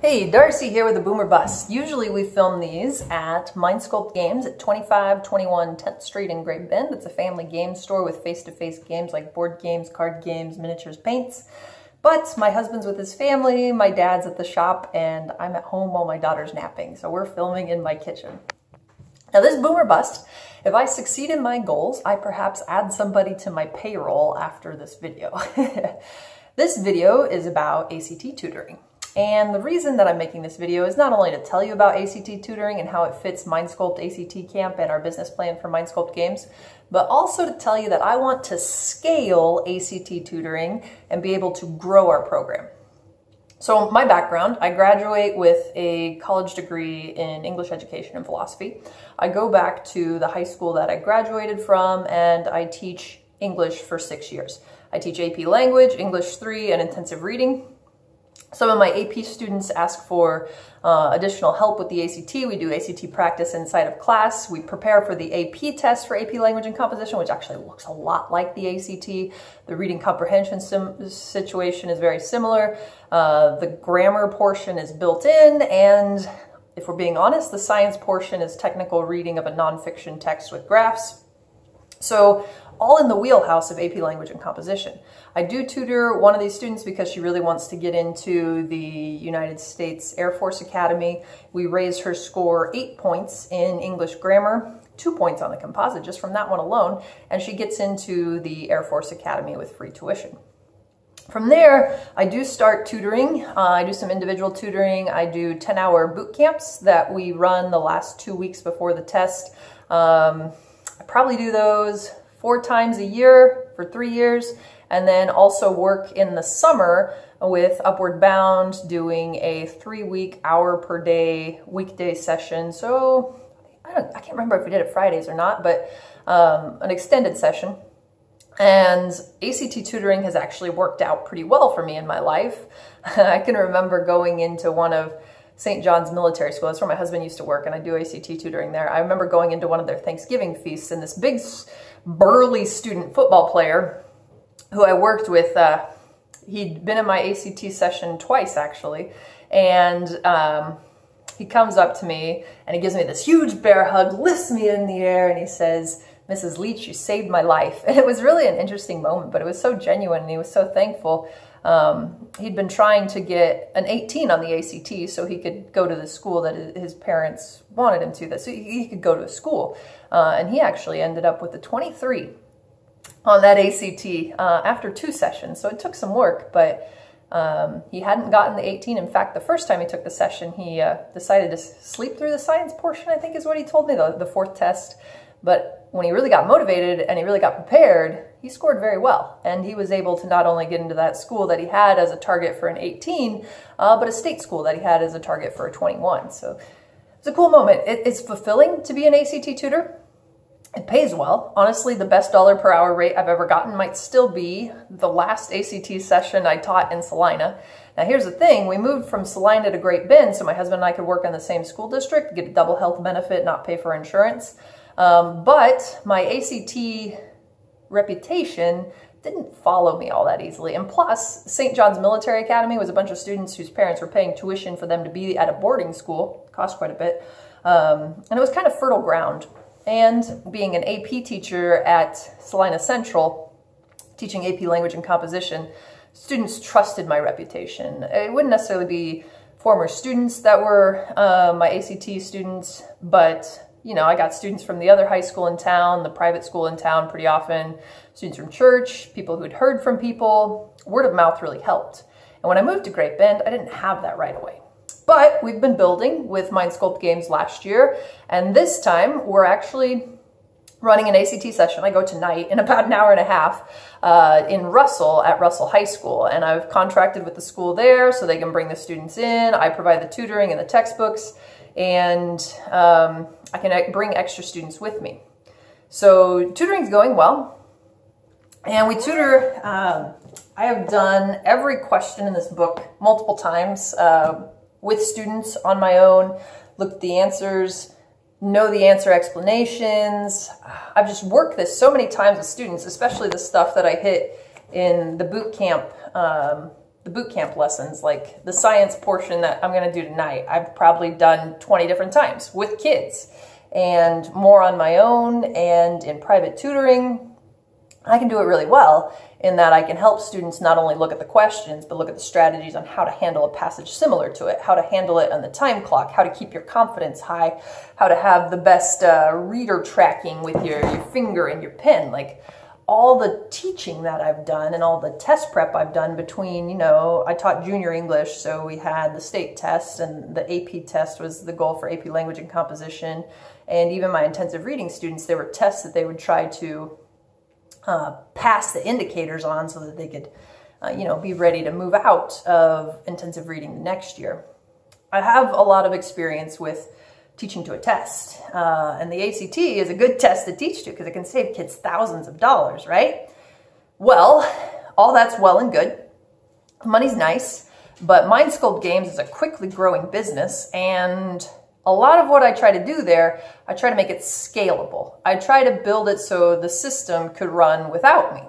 Hey, Darcy here with a Boomer Bust. Usually we film these at Mind Sculpt Games at 2521 10th Street in Great Bend. It's a family game store with face-to-face games like board games, card games, miniatures, paints. But my husband's with his family, my dad's at the shop, and I'm at home while my daughter's napping. So we're filming in my kitchen. Now this Boomer Bust, if I succeed in my goals, I perhaps add somebody to my payroll after this video. This video is about ACT tutoring. And the reason that I'm making this video is not only to tell you about ACT tutoring and how it fits Mind Sculpt ACT Camp and our business plan for Mind Sculpt Games, but also to tell you that I want to scale ACT tutoring and be able to grow our program. So my background, I graduate with a college degree in English education and philosophy. I go back to the high school that I graduated from and I teach English for 6 years. I teach AP Language, English 3, and intensive reading. Some of my AP students ask for additional help with the ACT. We do ACT practice inside of class. We prepare for the AP test for AP Language and Composition, which actually looks a lot like the ACT. The reading comprehension situation is very similar. The grammar portion is built in, and if we're being honest, the science portion is technical reading of a nonfiction text with graphs. So all in the wheelhouse of AP Language and Composition. I do tutor one of these students because she really wants to get into the United States Air Force Academy. We raised her score 8 points in English grammar, 2 points on the composite just from that one alone, and she gets into the Air Force Academy with free tuition. From there, I do start tutoring. I do some individual tutoring. I do 10-hour boot camps that we run the last 2 weeks before the test. I probably do those 4 times a year for 3 years, and then also work in the summer with Upward Bound, doing a 3-week, hour-per-day weekday session. So I can't remember if we did it Fridays or not, but an extended session. And ACT tutoring has actually worked out pretty well for me in my life. I can remember going into one of St. John's Military School. That's where my husband used to work, and I do ACT tutoring there. I remember going into one of their Thanksgiving feasts, and this big burly student football player who I worked with, he'd been in my ACT session twice actually, and he comes up to me and he gives me this huge bear hug, lifts me in the air, and he says, "Mrs. Leach, you saved my life." And it was really an interesting moment, but it was so genuine and he was so thankful. He'd been trying to get an 18 on the ACT so he could go to the school that his parents wanted him to, so he could go to a school. And he actually ended up with a 23 on that ACT after 2 sessions. So it took some work, but he hadn't gotten the 18. In fact, the first time he took the session, he decided to sleep through the science portion, I think is what he told me, the 4th test. But when he really got motivated and he really got prepared, he scored very well. And he was able to not only get into that school that he had as a target for an 18, but a state school that he had as a target for a 21. So it's a cool moment. It's fulfilling to be an ACT tutor. It pays well. Honestly, the best dollar per hour rate I've ever gotten might still be the last ACT session I taught in Salina. Now here's the thing, we moved from Salina to Great Bend so my husband and I could work in the same school district, get a double health benefit, not pay for insurance. But my ACT reputation didn't follow me all that easily. And plus, St. John's Military Academy was a bunch of students whose parents were paying tuition for them to be at a boarding school. It cost quite a bit. And it was kind of fertile ground. And being an AP teacher at Salina Central, teaching AP Language and Composition, students trusted my reputation. It wouldn't necessarily be former students that were my ACT students, but you know, I got students from the other high school in town, the private school in town pretty often, students from church, people who'd heard from people. Word of mouth really helped. And when I moved to Great Bend, I didn't have that right away. But we've been building with Mind Sculpt Games last year, and this time we're actually running an ACT session. I go tonight in about an hour and a half in Russell at Russell High School, and I've contracted with the school there so they can bring the students in. I provide the tutoring and the textbooks, and I can bring extra students with me. So tutoring's going well, and we tutor. I have done every question in this book multiple times with students on my own, looked at the answers, know the answer explanations. I've just worked this so many times with students, especially the stuff that I hit in the boot camp the boot camp lessons, like the science portion that I'm going to do tonight, I've probably done 20 different times with kids, and more on my own and in private tutoring. I can do it really well in that I can help students not only look at the questions, but look at the strategies on how to handle a passage similar to it, how to handle it on the time clock, how to keep your confidence high, how to have the best reader tracking with your finger and your pen. Like, all the teaching that I've done and all the test prep I've done between, you know, I taught junior English, so we had the state test, and the AP test was the goal for AP language and composition. And even my intensive reading students, there were tests that they would try to pass the indicators on so that they could, you know, be ready to move out of intensive reading the next year. I have a lot of experience with teaching to a test, and the ACT is a good test to teach to because it can save kids thousands of dollars, right? Well, all that's well and good. Money's nice, but Mind Sculpt Games is a quickly growing business, and a lot of what I try to do there, I try to make it scalable. I try to build it so the system could run without me.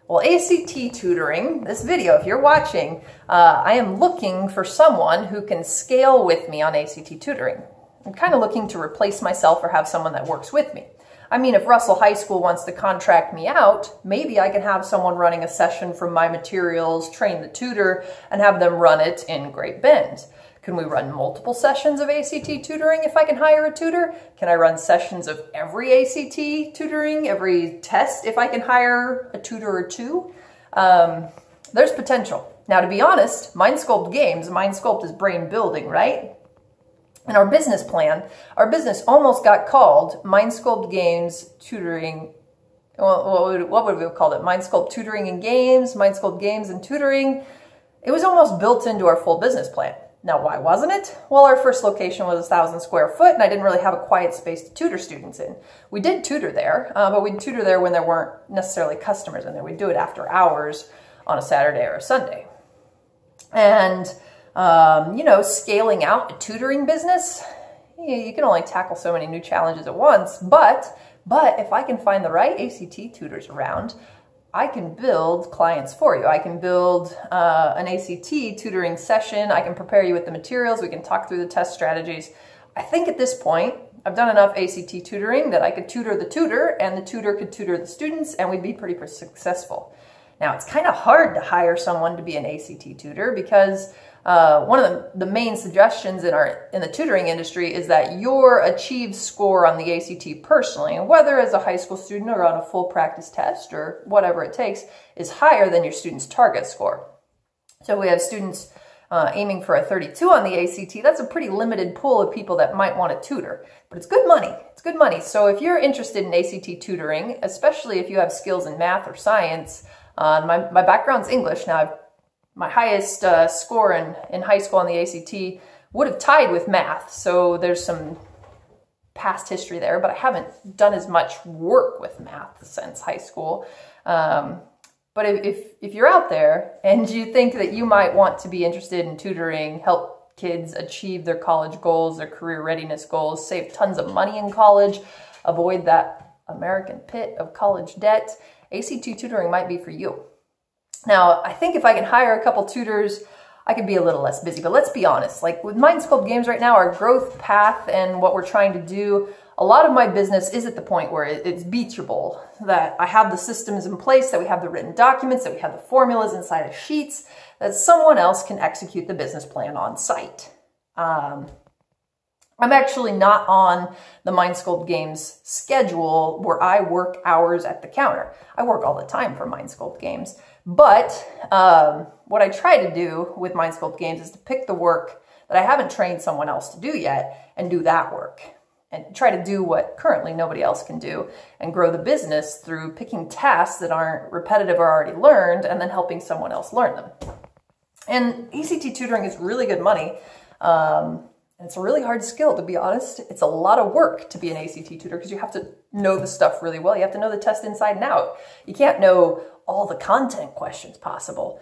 Well, ACT tutoring, this video, if you're watching, I am looking for someone who can scale with me on ACT tutoring. I'm kind of looking to replace myself or have someone that works with me. I mean, if Russell High School wants to contract me out, maybe I can have someone running a session from my materials, train the tutor, and have them run it in Great Bend. Can we run multiple sessions of ACT tutoring if I can hire a tutor? Can I run sessions of every ACT tutoring, every test if I can hire a tutor or two? There's potential. Now, to be honest, Mind Sculpt Games, Mind Sculpt is brain building, right? And our business plan, our business almost got called Mind Sculpt Games Tutoring. Well, what would we have called it? Mind Sculpt Tutoring and Games, Mind Sculpt Games and Tutoring. It was almost built into our full business plan. Now, why wasn't it? Well, our first location was 1,000 square foot, and I didn't really have a quiet space to tutor students in. We did tutor there, but we'd tutor there when there weren't necessarily customers in there. We'd do it after hours on a Saturday or a Sunday. And, you know, scaling out a tutoring business, you can only tackle so many new challenges at once, but if I can find the right ACT tutors around, I can build clients for you. I can build an ACT tutoring session. I can prepare you with the materials. We can talk through the test strategies. I think at this point, I've done enough ACT tutoring that I could tutor the tutor and the tutor could tutor the students, and we'd be pretty successful. Now, it's kind of hard to hire someone to be an ACT tutor because one of the main suggestions in the tutoring industry is that your achieved score on the ACT personally, and whether as a high school student or on a full practice test or whatever it takes, is higher than your student's target score. So we have students aiming for a 32 on the ACT. That's a pretty limited pool of people that might want to tutor, but it's good money. It's good money. So if you're interested in ACT tutoring, especially if you have skills in math or science, my background's English. Now, my highest score in high school on the ACT would have tied with math, so there's some past history there, but I haven't done as much work with math since high school. But if you're out there and you think that you might want to be interested in tutoring, help kids achieve their college goals, their career readiness goals, save tons of money in college, avoid that American pit of college debt, ACT tutoring might be for you. Now, I think if I can hire a couple tutors, I could be a little less busy. But let's be honest, like with Mind Sculpt Games right now, our growth path and what we're trying to do, a lot of my business is at the point where it's beachable, that I have the systems in place, that we have the written documents, that we have the formulas inside of sheets, that someone else can execute the business plan on site. I'm actually not on the Mind Sculpt Games schedule where I work hours at the counter. I work all the time for Mind Sculpt Games. But what I try to do with Mind Sculpt Games is to pick the work that I haven't trained someone else to do yet and do that work. And try to do what currently nobody else can do and grow the business through picking tasks that aren't repetitive or already learned and then helping someone else learn them. And ACT tutoring is really good money. And it's a really hard skill, to be honest. It's a lot of work to be an ACT tutor because you have to know the stuff really well. You have to know the test inside and out. You can't know all the content questions possible,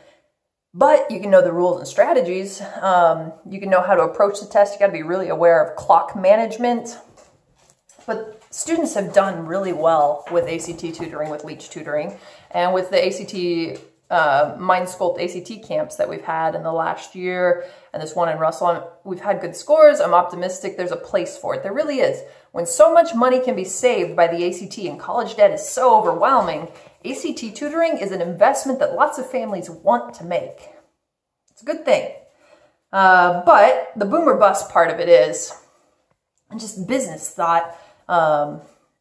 but you can know the rules and strategies. You can know how to approach the test. You got to be really aware of clock management. But students have done really well with ACT tutoring, with Leach tutoring, and with the ACT Mind Sculpt ACT camps that we've had in the last year, and this one in Russell, we've had good scores. I'm optimistic there's a place for it. There really is. When so much money can be saved by the ACT and college debt is so overwhelming, ACT tutoring is an investment that lots of families want to make. It's a good thing. But the boom or bust part of it is just business thought.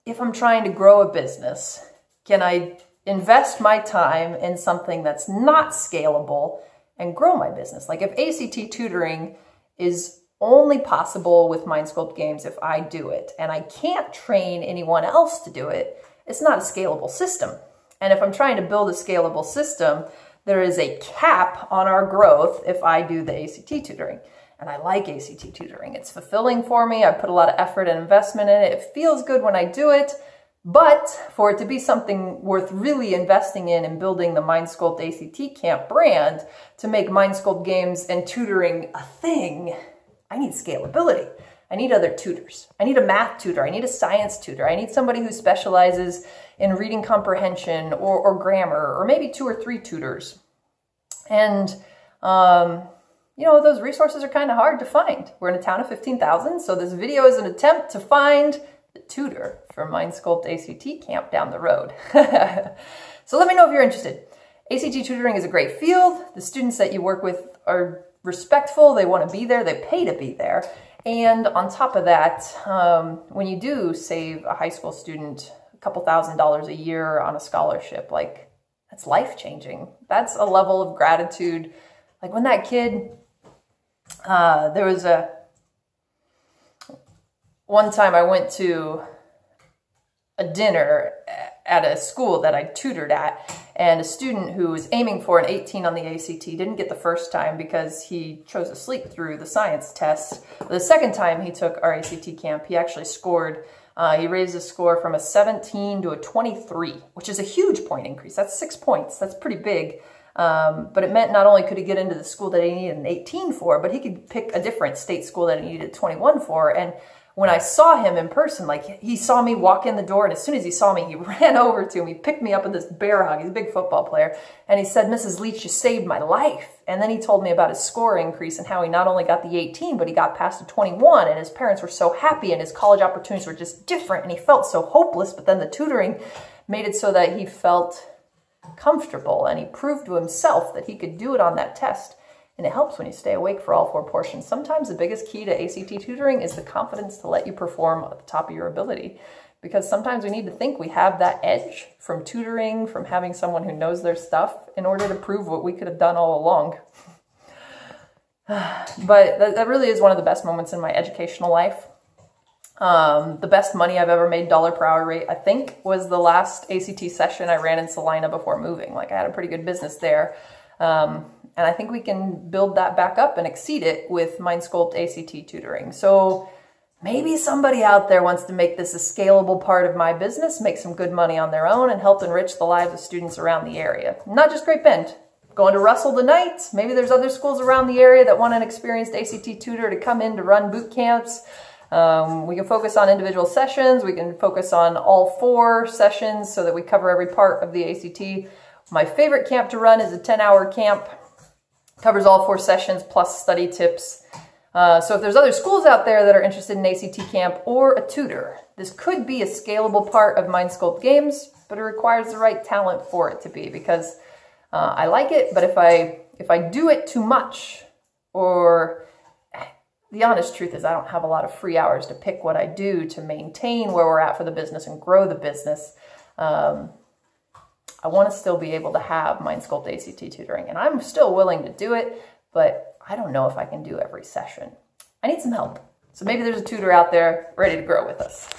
If I'm trying to grow a business, can I invest my time in something that's not scalable and grow my business? Like if ACT tutoring is only possible with Mind Sculpt Games if I do it, and I can't train anyone else to do it, it's not a scalable system. And if I'm trying to build a scalable system, there is a cap on our growth if I do the ACT tutoring. And I like ACT tutoring. It's fulfilling for me. I put a lot of effort and investment in it. It feels good when I do it. But for it to be something worth really investing in and building the Mind Sculpt ACT Camp brand, to make Mind Sculpt Games and tutoring a thing, I need scalability. I need other tutors. I need a math tutor. I need a science tutor. I need somebody who specializes in reading comprehension or grammar, or maybe 2 or 3 tutors. And, you know, those resources are kind of hard to find. We're in a town of 15,000, so this video is an attempt to find the tutor for Mind Sculpt ACT Camp down the road. So let me know if you're interested. ACT tutoring is a great field. The students that you work with are respectful. They want to be there. They pay to be there. And on top of that, when you do save a high school student a couple $1,000s a year on a scholarship, like, that's life-changing. That's a level of gratitude. Like when that kid, there was one time I went to a dinner at a school that I tutored at, and a student who was aiming for an 18 on the ACT didn't get the first time because he chose to sleep through the science test. The second time he took our ACT camp, he actually scored, he raised his score from a 17 to a 23, which is a huge point increase. That's 6 points. That's pretty big. But it meant not only could he get into the school that he needed an 18 for, but he could pick a different state school that he needed 21 for. And when I saw him in person, like, he saw me walk in the door, and as soon as he saw me, he ran over to me, picked me up in this bear hug. He's a big football player. And he said, "Mrs. Leach, you saved my life." And then he told me about his score increase and how he not only got the 18, but he got past the 21, and his parents were so happy, and his college opportunities were just different, and he felt so hopeless. But then the tutoring made it so that he felt comfortable, and he proved to himself that he could do it on that test. And it helps when you stay awake for all 4 portions. Sometimes the biggest key to ACT tutoring is the confidence to let you perform at the top of your ability. Because sometimes we need to think we have that edge from tutoring, from having someone who knows their stuff, in order to prove what we could have done all along. But that really is one of the best moments in my educational life. The best money I've ever made, dollar per hour rate, I think, was the last ACT session I ran in Salina before moving. Like, I had a pretty good business there. And I think we can build that back up and exceed it with Mind Sculpt ACT tutoring. So maybe somebody out there wants to make this a scalable part of my business, make some good money on their own, and help enrich the lives of students around the area. Not just Great Bend. Going to Russell tonight. Maybe there's other schools around the area that want an experienced ACT tutor to come in to run boot camps. We can focus on individual sessions. We can focus on all 4 sessions so that we cover every part of the ACT. My favorite camp to run is a 10-hour camp. Covers all 4 sessions plus study tips. So if there's other schools out there that are interested in ACT camp or a tutor, this could be a scalable part of Mind Sculpt Games, but it requires the right talent for it to be, because I like it, but if I do it too much, or the honest truth is I don't have a lot of free hours to pick what I do to maintain where we're at for the business and grow the business. I want to still be able to have Mind Sculpt ACT tutoring, and I'm still willing to do it, but I don't know if I can do every session. I need some help. So maybe there's a tutor out there ready to grow with us.